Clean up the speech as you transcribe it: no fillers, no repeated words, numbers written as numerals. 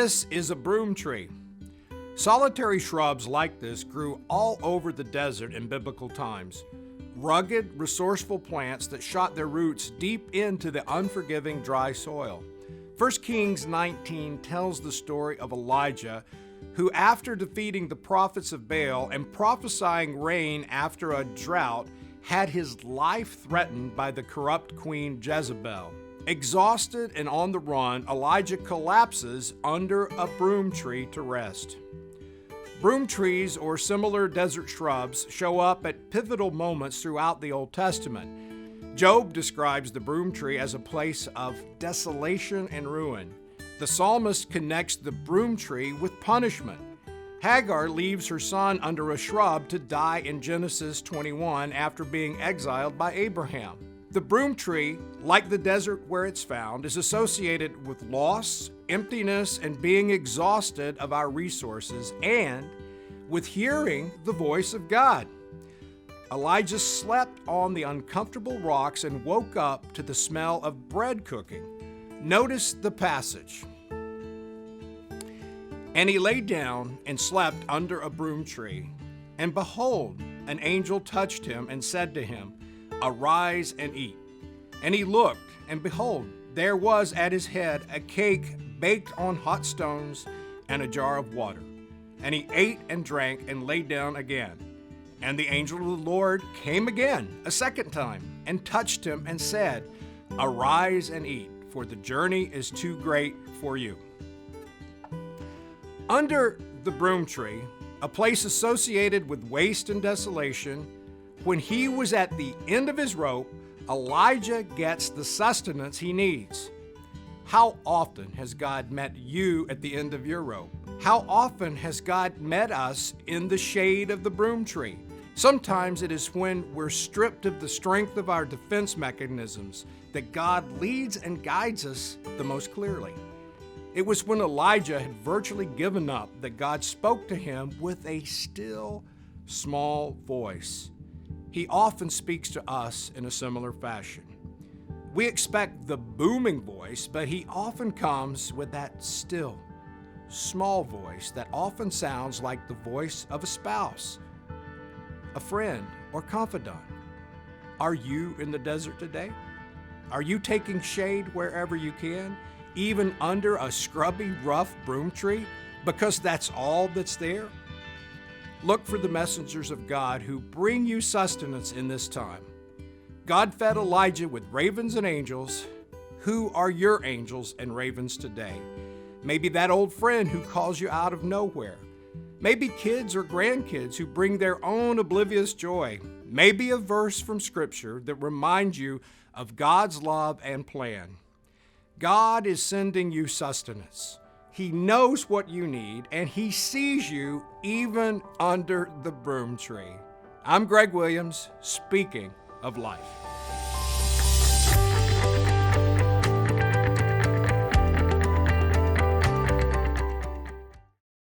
This is a broom tree. Solitary shrubs like this grew all over the desert in biblical times. Rugged, resourceful plants that shot their roots deep into the unforgiving, dry soil. 1 Kings 19 tells the story of Elijah, who after defeating the prophets of Baal and prophesying rain after a drought, had his life threatened by the corrupt queen Jezebel. Exhausted and on the run, Elijah collapses under a broom tree to rest. Broom trees or similar desert shrubs show up at pivotal moments throughout the Old Testament. Job describes the broom tree as a place of desolation and ruin. The psalmist connects the broom tree with punishment. Hagar leaves her son under a shrub to die in Genesis 21 after being exiled by Abraham. The broom tree, like the desert where it's found, is associated with loss, emptiness, and being exhausted of our resources, and with hearing the voice of God. Elijah slept on the uncomfortable rocks and woke up to the smell of bread cooking. Notice the passage. And he lay down and slept under a broom tree. And behold, an angel touched him and said to him, Arise and eat. And he looked, and behold, there was at his head a cake baked on hot stones and a jar of water. And he ate and drank and lay down again. And the angel of the Lord came again a second time and touched him and said, Arise and eat, for the journey is too great for you. Under the broom tree, a place associated with waste and desolation, when he was at the end of his rope, Elijah gets the sustenance he needs. How often has God met you at the end of your rope? How often has God met us in the shade of the broom tree? Sometimes it is when we're stripped of the strength of our defense mechanisms that God leads and guides us the most clearly. It was when Elijah had virtually given up that God spoke to him with a still, small voice. He often speaks to us in a similar fashion. We expect the booming voice, but he often comes with that still, small voice that often sounds like the voice of a spouse, a friend, or confidant. Are you in the desert today? Are you taking shade wherever you can, even under a scrubby, rough broom tree, because that's all that's there? Look for the messengers of God who bring you sustenance in this time. God fed Elijah with ravens and angels. Who are your angels and ravens today? Maybe that old friend who calls you out of nowhere. Maybe kids or grandkids who bring their own oblivious joy. Maybe a verse from Scripture that reminds you of God's love and plan. God is sending you sustenance. He knows what you need, and He sees you even under the broom tree. I'm Greg Williams, speaking of life.